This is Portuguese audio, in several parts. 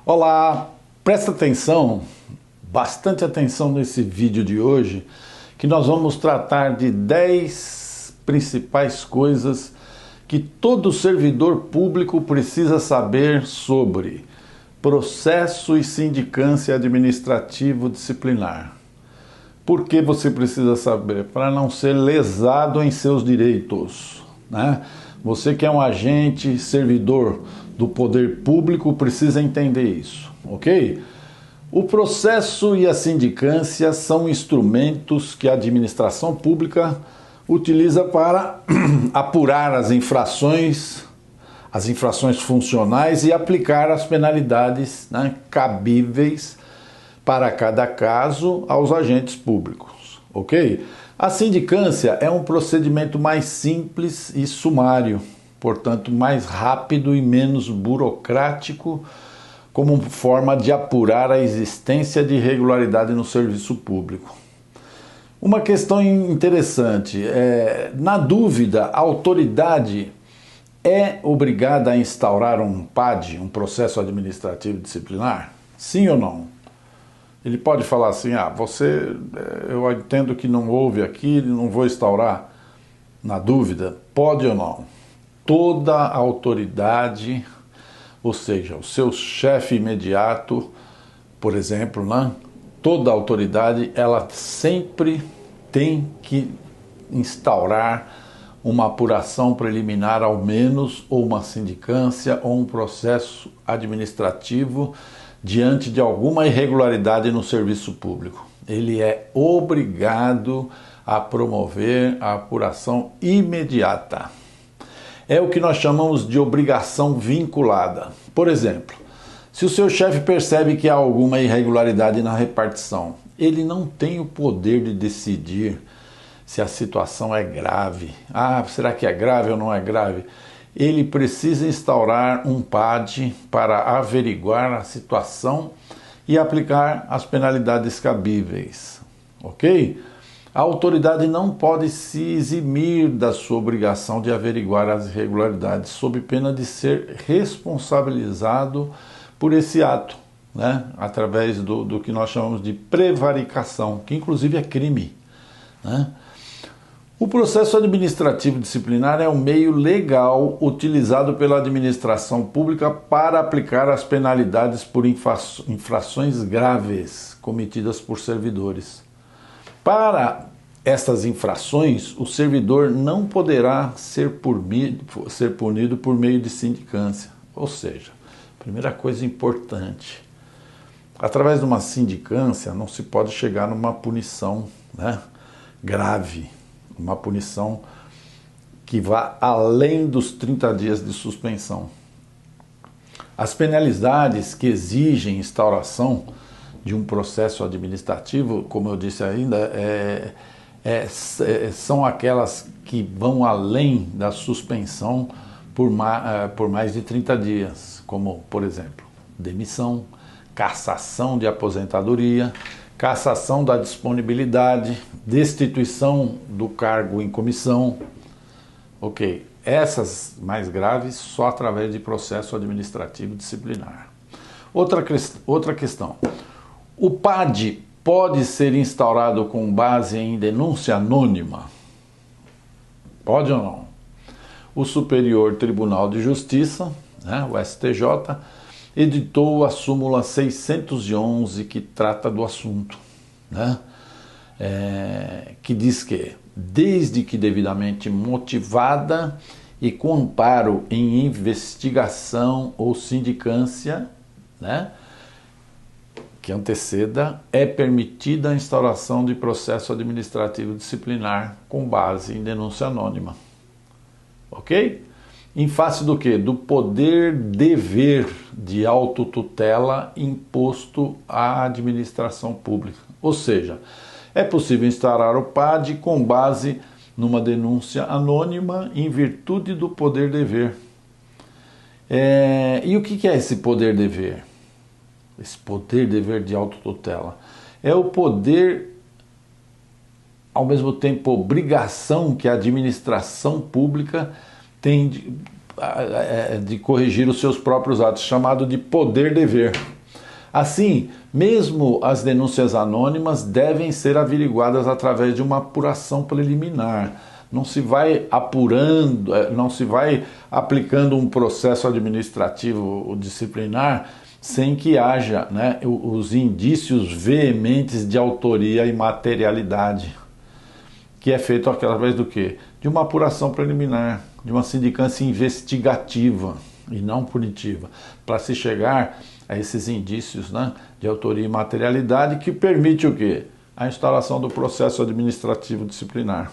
Olá, presta atenção, bastante atenção nesse vídeo de hoje, que nós vamos tratar de 10 principais coisas que todo servidor público precisa saber sobre processo e sindicância administrativo disciplinar. Por que você precisa saber? Para não ser lesado em seus direitos, né? Você que é um agente, servidor do poder público, precisa entender isso, ok? O processo e a sindicância são instrumentos que a administração pública utiliza para apurar as infrações funcionais e aplicar as penalidades, né, cabíveis para cada caso aos agentes públicos, ok? A sindicância é um procedimento mais simples e sumário, portanto mais rápido e menos burocrático, como forma de apurar a existência de irregularidade no serviço público. Uma questão interessante, na dúvida, a autoridade é obrigada a instaurar um PAD, um processo administrativo disciplinar? Sim ou não? Ele pode falar assim, eu entendo que não houve aqui, não vou instaurar. Na dúvida, pode ou não? Toda autoridade, ou seja, o seu chefe imediato, por exemplo, né? Toda autoridade, ela sempre tem que instaurar uma apuração preliminar ao menos, ou uma sindicância, ou um processo administrativo diante de alguma irregularidade no serviço público. Ele é obrigado a promover a apuração imediata. É o que nós chamamos de obrigação vinculada. Por exemplo, se o seu chefe percebe que há alguma irregularidade na repartição, ele não tem o poder de decidir se a situação é grave. Será que é grave ou não é grave? Ele precisa instaurar um PAD para averiguar a situação e aplicar as penalidades cabíveis, ok? A autoridade não pode se eximir da sua obrigação de averiguar as irregularidades, sob pena de ser responsabilizado por esse ato, né? Através do que nós chamamos de prevaricação, que inclusive é crime, né? O processo administrativo disciplinar é um meio legal utilizado pela administração pública para aplicar as penalidades por infrações graves cometidas por servidores. Para estas infrações, o servidor não poderá ser punido por meio de sindicância. Ou seja, primeira coisa importante, através de uma sindicância não se pode chegar numa punição, né, grave. Uma punição que vá além dos 30 dias de suspensão. As penalidades que exigem instauração de um processo administrativo, como eu disse ainda, são aquelas que vão além da suspensão por mais de 30 dias, como, por exemplo, demissão, cassação de aposentadoria, cassação da disponibilidade, destituição do cargo em comissão, ok? Essas mais graves só através de processo administrativo disciplinar. Outra questão, o PAD pode ser instaurado com base em denúncia anônima? Pode ou não? O Superior Tribunal de Justiça, né, o STJ, editou a súmula 611 que trata do assunto, né? Que diz que, desde que devidamente motivada e com amparo em investigação ou sindicância, né, que anteceda, é permitida a instauração de processo administrativo disciplinar com base em denúncia anônima. Ok? Em face do quê? Do poder-dever de autotutela imposto à administração pública. Ou seja, é possível instaurar o PAD com base numa denúncia anônima em virtude do poder-dever. E o que é esse poder-dever? Esse poder-dever de autotutela é o poder, ao mesmo tempo, obrigação que a administração pública tem de corrigir os seus próprios atos, chamado de poder-dever. Assim, mesmo as denúncias anônimas devem ser averiguadas através de uma apuração preliminar. Não se vai apurando, não se vai aplicando um processo administrativo disciplinar sem que haja, né, os indícios veementes de autoria e materialidade, que é feito através do quê? De uma apuração preliminar, de uma sindicância investigativa e não punitiva, para se chegar a esses indícios, né, de autoria e materialidade, que permite o quê? A instalação do processo administrativo disciplinar.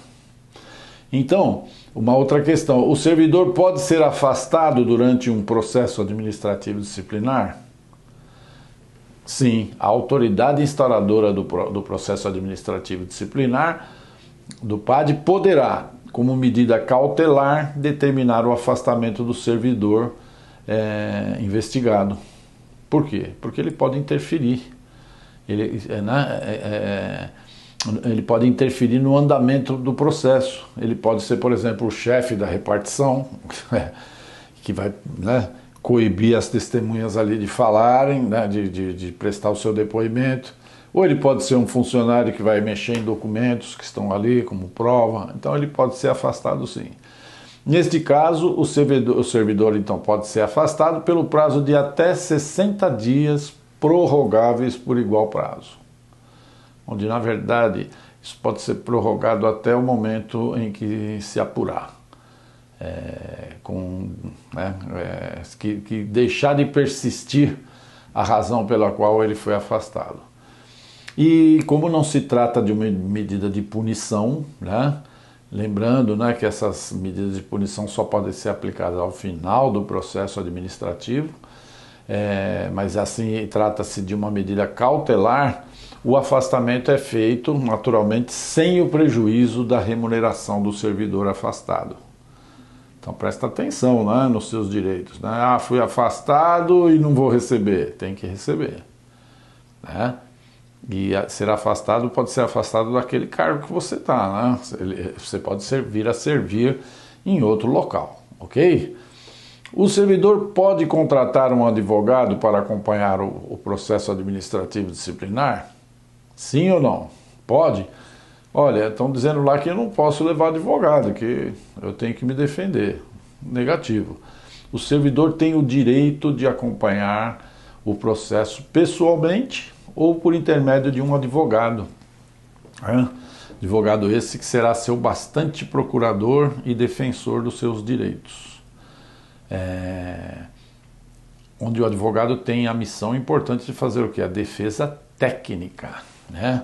Então, uma outra questão, o servidor pode ser afastado durante um processo administrativo disciplinar? Sim, a autoridade instauradora do processo administrativo disciplinar do PAD poderá, como medida cautelar, determinar o afastamento do servidor investigado. Por quê? Porque ele pode interferir. Ele pode interferir no andamento do processo. Ele pode ser, por exemplo, o chefe da repartição, que vai, né, coibir as testemunhas ali de falarem, né, de prestar o seu depoimento. Ou ele pode ser um funcionário que vai mexer em documentos que estão ali como prova. Então ele pode ser afastado, sim. Neste caso, o servidor então pode ser afastado pelo prazo de até 60 dias prorrogáveis por igual prazo. Onde, na verdade, isso pode ser prorrogado até o momento em que se apurar. Que deixar de persistir a razão pela qual ele foi afastado. E como não se trata de uma medida de punição, né, lembrando, né, que essas medidas de punição só podem ser aplicadas ao final do processo administrativo, mas assim trata-se de uma medida cautelar, o afastamento é feito naturalmente sem o prejuízo da remuneração do servidor afastado. Então presta atenção, né, nos seus direitos. Né? Ah, fui afastado e não vou receber. Tem que receber. Né? E ser afastado pode ser afastado daquele cargo que você está. Né? Você pode vir a servir em outro local. Ok? O servidor pode contratar um advogado para acompanhar o processo administrativo disciplinar? Sim ou não? Pode? Olha, estão dizendo lá que eu não posso levar advogado, que eu tenho que me defender. Negativo. O servidor tem o direito de acompanhar o processo pessoalmente ou por intermédio de um advogado. Advogado esse que será seu bastante procurador e defensor dos seus direitos. Onde o advogado tem a missão importante de fazer o quê? A defesa técnica. Né?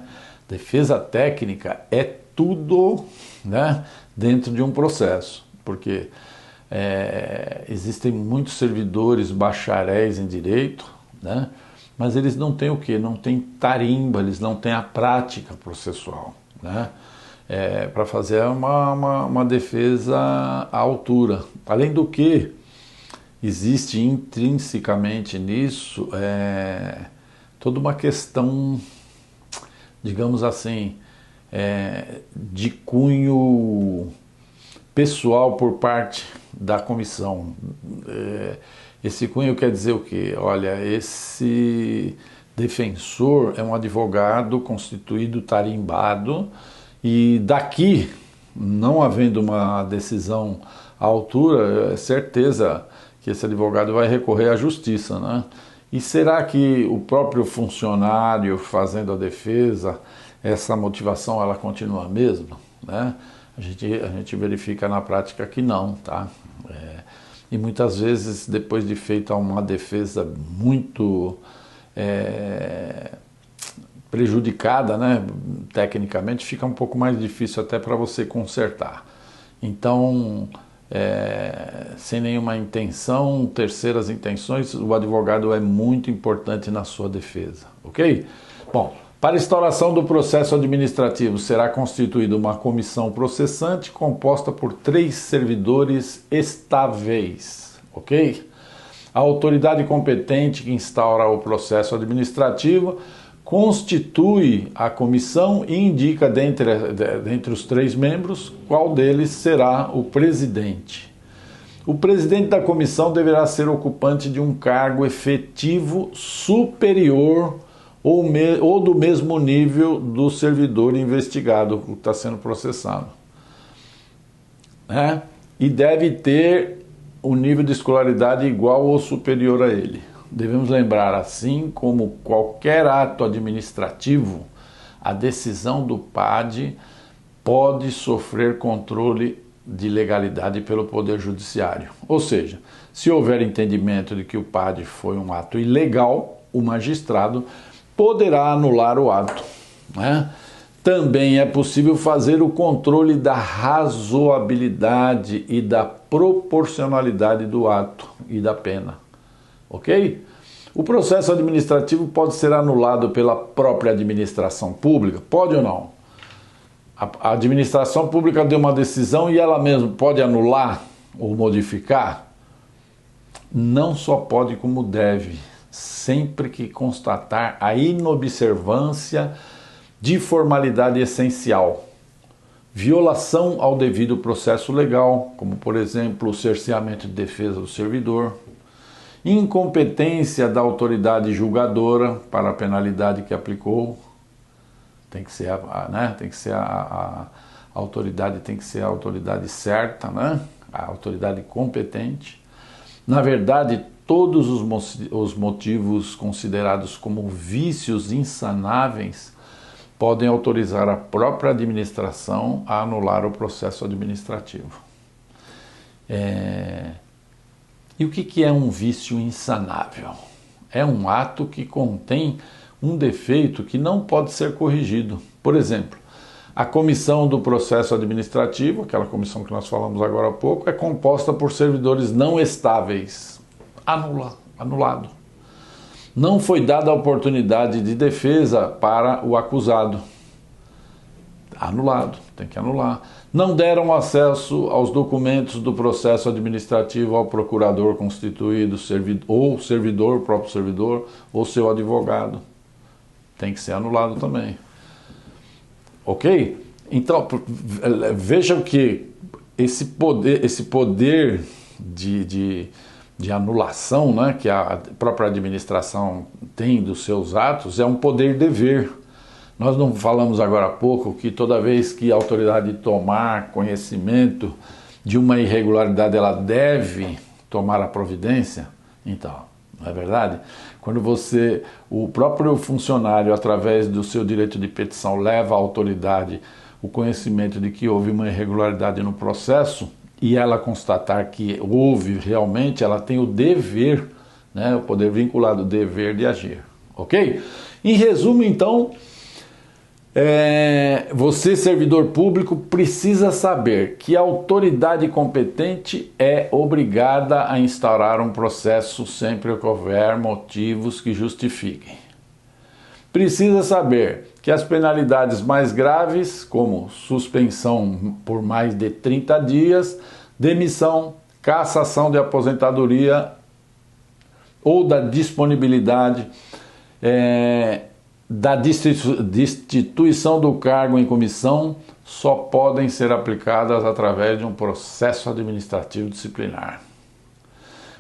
Defesa técnica é tudo, né, dentro de um processo, porque existem muitos servidores bacharéis em direito, né, mas eles não têm o quê? Não têm tarimba, eles não têm a prática processual, né, para fazer uma defesa à altura. Além do que, existe intrinsecamente nisso toda uma questão, digamos assim, de cunho pessoal por parte da comissão. Esse cunho quer dizer o quê? Olha, esse defensor é um advogado constituído, tarimbado, e daqui, não havendo uma decisão à altura, é certeza que esse advogado vai recorrer à justiça, né? E será que o próprio funcionário fazendo a defesa, essa motivação ela continua a mesma? Né? A gente verifica na prática que não, tá? E muitas vezes, depois de feita uma defesa muito prejudicada, né, tecnicamente, fica um pouco mais difícil até para você consertar. Então, sem nenhuma intenção, terceiras intenções, o advogado é muito importante na sua defesa, ok? Bom, para a instauração do processo administrativo será constituída uma comissão processante composta por 3 servidores estáveis, ok? A autoridade competente que instaura o processo administrativo constitui a comissão e indica dentre os 3 membros qual deles será o presidente. O presidente da comissão deverá ser ocupante de um cargo efetivo superior ou do mesmo nível do servidor investigado, que está sendo processado. E deve ter um nível de escolaridade igual ou superior a ele. Devemos lembrar, assim como qualquer ato administrativo, a decisão do PAD pode sofrer controle de legalidade pelo Poder Judiciário. Ou seja, se houver entendimento de que o PAD foi um ato ilegal, o magistrado poderá anular o ato. Também é possível fazer o controle da razoabilidade e da proporcionalidade do ato e da pena. Ok? O processo administrativo pode ser anulado pela própria administração pública? Pode ou não? A administração pública deu uma decisão e ela mesma pode anular ou modificar? Não só pode, como deve, sempre que constatar a inobservância de formalidade essencial, violação ao devido processo legal, como por exemplo o cerceamento de defesa do servidor, incompetência da autoridade julgadora para a penalidade que aplicou. Tem que ser a autoridade, tem que ser a autoridade certa, a autoridade competente. Na verdade, todos os motivos considerados como vícios insanáveis podem autorizar a própria administração a anular o processo administrativo. E o que é um vício insanável? É um ato que contém um defeito que não pode ser corrigido. Por exemplo, a comissão do processo administrativo, aquela comissão que nós falamos agora há pouco, é composta por servidores não estáveis. Anulado. Não foi dada a oportunidade de defesa para o acusado. Anulado, tem que anular. Não deram acesso aos documentos do processo administrativo ao procurador constituído, ou servidor, próprio servidor, ou seu advogado. Tem que ser anulado também. Ok? Então, vejam que esse poder de anulação, que a própria administração tem dos seus atos, é um poder-dever. Nós não falamos agora há pouco que toda vez que a autoridade tomar conhecimento de uma irregularidade, ela deve tomar a providência? Então, não é verdade? Quando o próprio funcionário, através do seu direito de petição, leva à autoridade o conhecimento de que houve uma irregularidade no processo e ela constatar que houve realmente, ela tem o dever, o poder vinculado, o dever de agir. Ok? Em resumo, então, você, servidor público, precisa saber que a autoridade competente é obrigada a instaurar um processo sempre que houver motivos que justifiquem. Precisa saber que as penalidades mais graves, como suspensão por mais de 30 dias, demissão, cassação de aposentadoria ou da disponibilidade, da destituição do cargo em comissão, só podem ser aplicadas através de um processo administrativo disciplinar.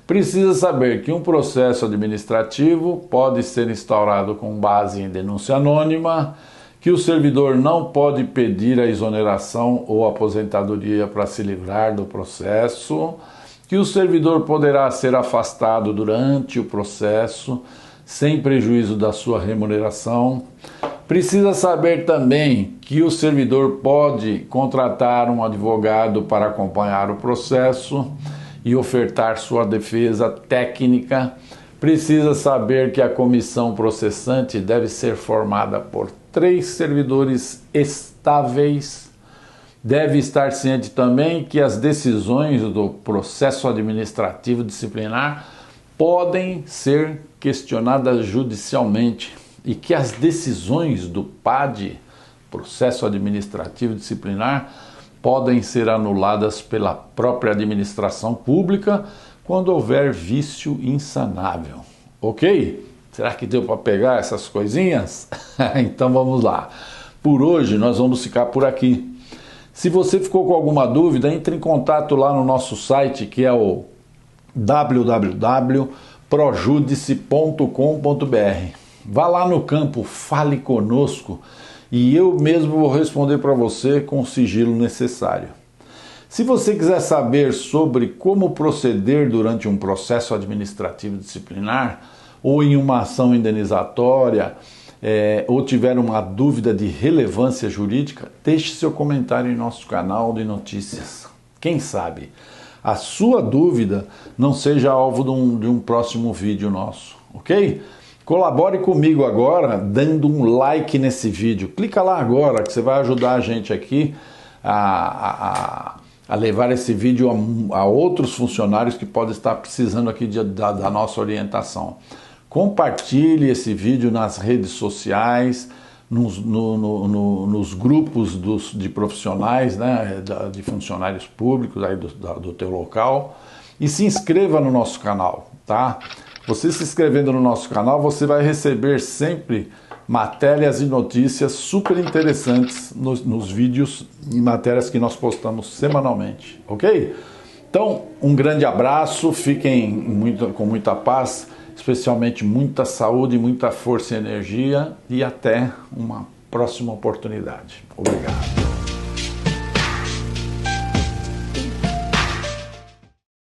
Precisa saber que um processo administrativo pode ser instaurado com base em denúncia anônima, que o servidor não pode pedir a exoneração ou aposentadoria para se livrar do processo, que o servidor poderá ser afastado durante o processo, sem prejuízo da sua remuneração. Precisa saber também que o servidor pode contratar um advogado para acompanhar o processo e ofertar sua defesa técnica. Precisa saber que a comissão processante deve ser formada por 3 servidores estáveis. Deve estar ciente também que as decisões do processo administrativo disciplinar podem ser questionadas judicialmente e que as decisões do PAD, processo administrativo disciplinar, podem ser anuladas pela própria administração pública quando houver vício insanável. Ok? Será que deu para pegar essas coisinhas? Então vamos lá. Por hoje nós vamos ficar por aqui. Se você ficou com alguma dúvida, entre em contato lá no nosso site, que é o www.projudice.com.br. Vá lá no campo Fale Conosco e eu mesmo vou responder para você com o sigilo necessário. Se você quiser saber sobre como proceder durante um processo administrativo disciplinar ou em uma ação indenizatória, ou tiver uma dúvida de relevância jurídica, deixe seu comentário em nosso canal de notícias. Quem sabe a sua dúvida não seja alvo de um próximo vídeo nosso, ok? Colabore comigo agora dando um like nesse vídeo. Clica lá agora que você vai ajudar a gente aqui a levar esse vídeo a outros funcionários que podem estar precisando aqui da nossa orientação. Compartilhe esse vídeo nas redes sociais, nos grupos de profissionais, né, de funcionários públicos aí do teu local, e se inscreva no nosso canal, tá? Você se inscrevendo no nosso canal, você vai receber sempre matérias e notícias super interessantes nos vídeos e matérias que nós postamos semanalmente, ok? Então, um grande abraço, fiquem com muita paz, especialmente muita saúde, muita força e energia, e até uma próxima oportunidade. Obrigado.